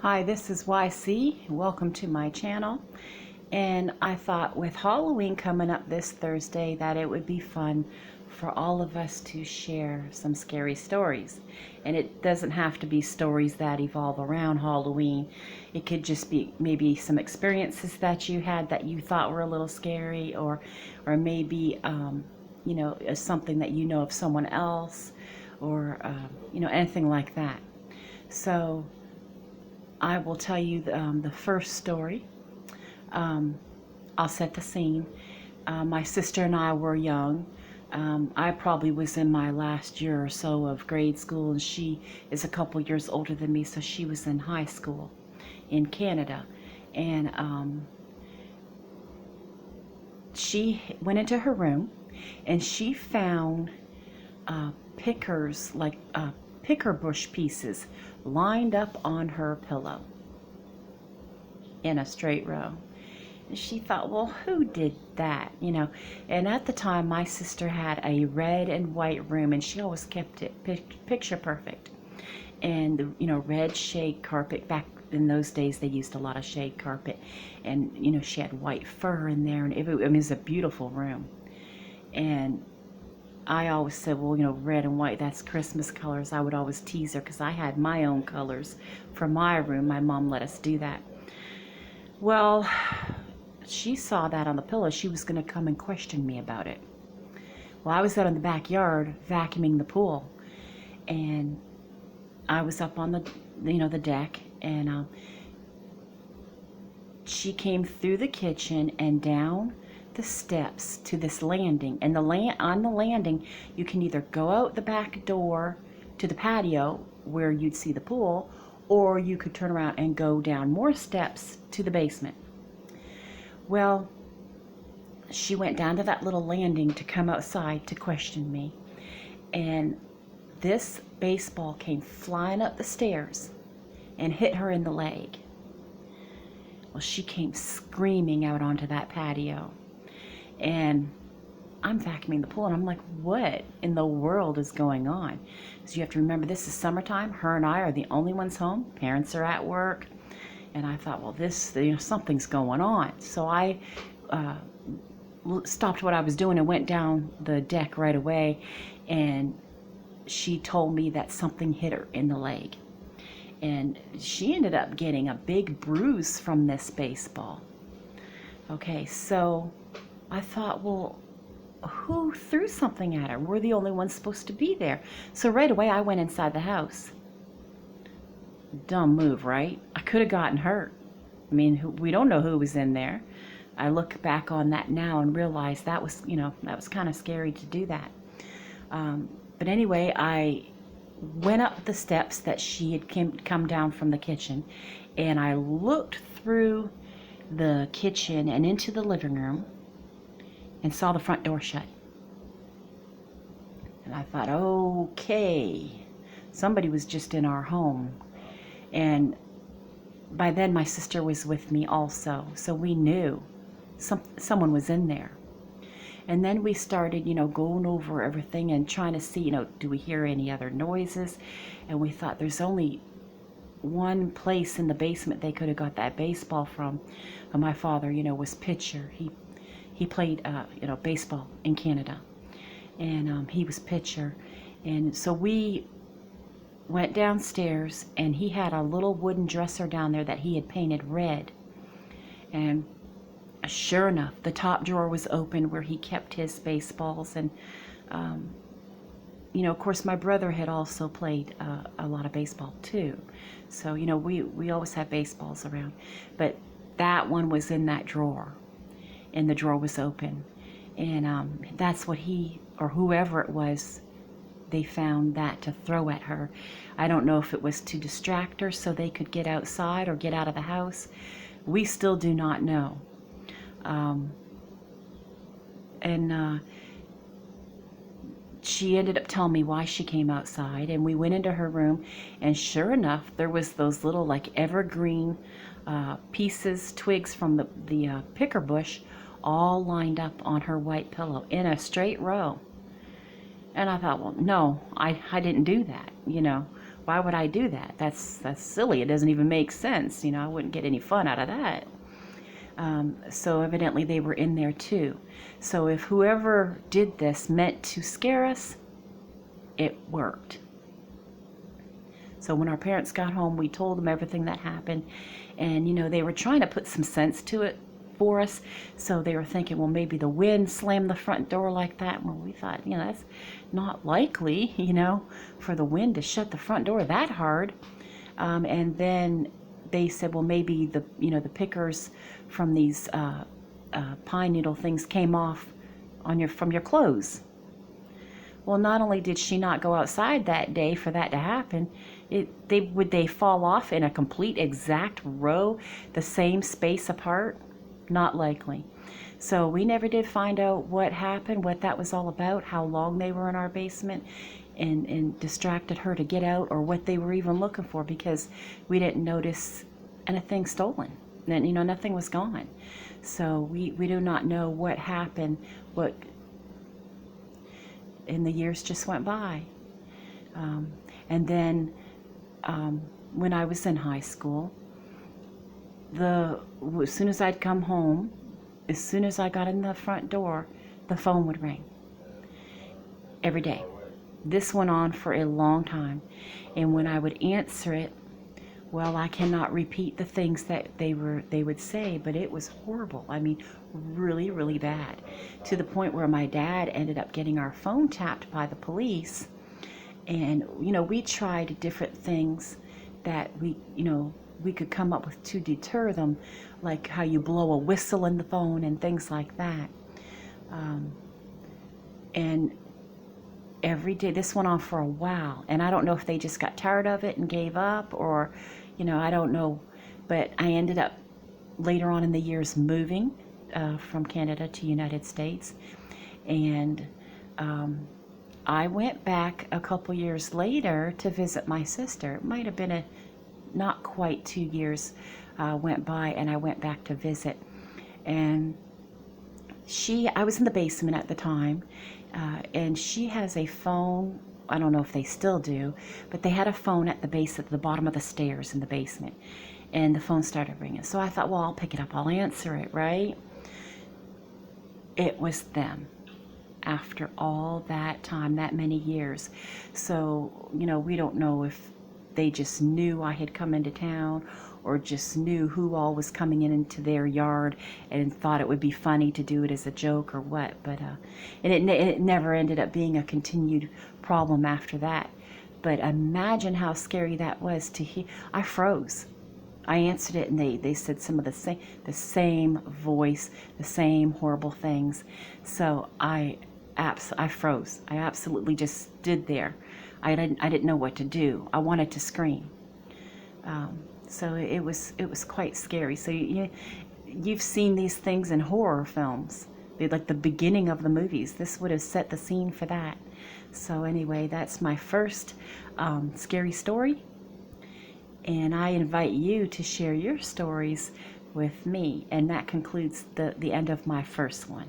Hi, this is YC. Welcome to my channel. And I thought with Halloween coming up this Thursday that it would be fun for all of us to share some scary stories. And it doesn't have to be stories that evolve around Halloween. It could just be maybe some experiences that you had that you thought were a little scary, or maybe something that you know of someone else, or anything like that. So I will tell you the first story. I'll set the scene. My sister and I were young. I probably was in my last year or so of grade school, and she is a couple years older than me, so she was in high school in Canada. And she went into her room, and she found pickers, like picker bush pieces, lined up on her pillow in a straight row. And she thought, well, who did that? And at the time, my sister had a red and white room, and she always kept it picture perfect. And the red shade carpet, back in those days they used a lot of shade carpet, and she had white fur in there, and it was a beautiful room. And I always said, well, red and white, that's Christmas colors. I would always tease her because I had my own colors for my room. My mom let us do that. Well, she saw that on the pillow. She was going to come and question me about it. Well, I was out in the backyard vacuuming the pool, and I was up on the deck, and she came through the kitchen and down the steps to this landing. And on the landing, you can either go out the back door to the patio where you'd see the pool, or you could turn around and go down more steps to the basement. Well, she went down to that little landing to come outside to question me, and this baseball came flying up the stairs and hit her in the leg. Well, she came screaming out onto that patio, and I'm vacuuming the pool, and I'm like, what in the world is going on? So you have to remember, this is summertime. Her and I are the only ones home. Parents are at work. And I thought, well, something's going on. So I stopped what I was doing and went down the deck right away. And she told me that something hit her in the leg. And she ended up getting a big bruise from this baseball. Okay, so I thought, well, who threw something at her? We're the only ones supposed to be there. So right away I went inside the house. Dumb move, right? I could have gotten hurt. I mean, we don't know who was in there. I look back on that now and realize that was kind of scary to do that. But anyway, I went up the steps that she had come down from the kitchen, and I looked through the kitchen and into the living room and saw the front door shut. And I thought, okay, somebody was just in our home. And by then my sister was with me also, so we knew someone was in there. And then we started, going over everything and trying to see, do we hear any other noises? And we thought there's only one place in the basement they could have got that baseball from. And my father, was pitcher. He played, baseball in Canada, and he was pitcher. And so we went downstairs, and he had a little wooden dresser down there that he had painted red. And sure enough, the top drawer was open where he kept his baseballs. And, of course, my brother had also played a lot of baseball too. So, we always had baseballs around. But that one was in that drawer, and the drawer was open. And that's what he, or whoever it was, they found that to throw at her. I don't know if it was to distract her so they could get outside or get out of the house. We still do not know. She ended up telling me why she came outside, and we went into her room, and sure enough, there was those little like evergreen twigs from the picker bush, all lined up on her white pillow in a straight row. And I thought, well, no, I didn't do that. Why would I do that? That's silly. It doesn't even make sense. I wouldn't get any fun out of that. So evidently they were in there too. So if whoever did this meant to scare us, it worked. So when our parents got home, we told them everything that happened. And, they were trying to put some sense to it for us. So they were thinking, well, maybe the wind slammed the front door like that. Well, we thought, that's not likely, for the wind to shut the front door that hard. And then they said, well, maybe the pickers from these pine needle things came off from your clothes. Well, not only did she not go outside that day for that to happen, would they fall off in a complete exact row, the same space apart? Not likely. So we never did find out what happened, what that was all about, how long they were in our basement and distracted her to get out, or what they were even looking for, because we didn't notice anything stolen. And, nothing was gone. So we do not know what happened, and the years just went by. And then when I was in high school, as soon as I'd come home, as soon as I got in the front door, the phone would ring. Every day. This went on for a long time. And when I would answer it, well, I cannot repeat the things that they would say, but it was horrible. I mean, really, really bad. To the point where my dad ended up getting our phone tapped by the police. And, we tried different things that we could come up with to deter them, like how you blow a whistle in the phone and things like that. And every day, this went on for a while. And I don't know if they just got tired of it and gave up, or, I don't know. But I ended up later on in the years moving from Canada to United States. And I went back a couple years later to visit my sister. It might have been not quite 2 years went by, and I went back to visit. And I was in the basement at the time, and she has a phone. I don't know if they still do, but they had a phone at the bottom of the stairs in the basement, and the phone started ringing. So I thought, well, I'll pick it up, I'll answer it, right? It was them. After all that time, that many years. So, we don't know if they just knew I had come into town, or just knew who all was coming into their yard and thought it would be funny to do it as a joke or what. But and it never ended up being a continued problem after that. But imagine how scary that was to hear. I froze. I answered it, and they said some of the same voice, the same horrible things. So I froze. I absolutely just stood there. I didn't know what to do. I wanted to scream. So it was quite scary. So you've seen these things in horror films. They're like the beginning of the movies. This would have set the scene for that. So anyway, that's my first scary story. And I invite you to share your stories with me. And that concludes the end of my first one.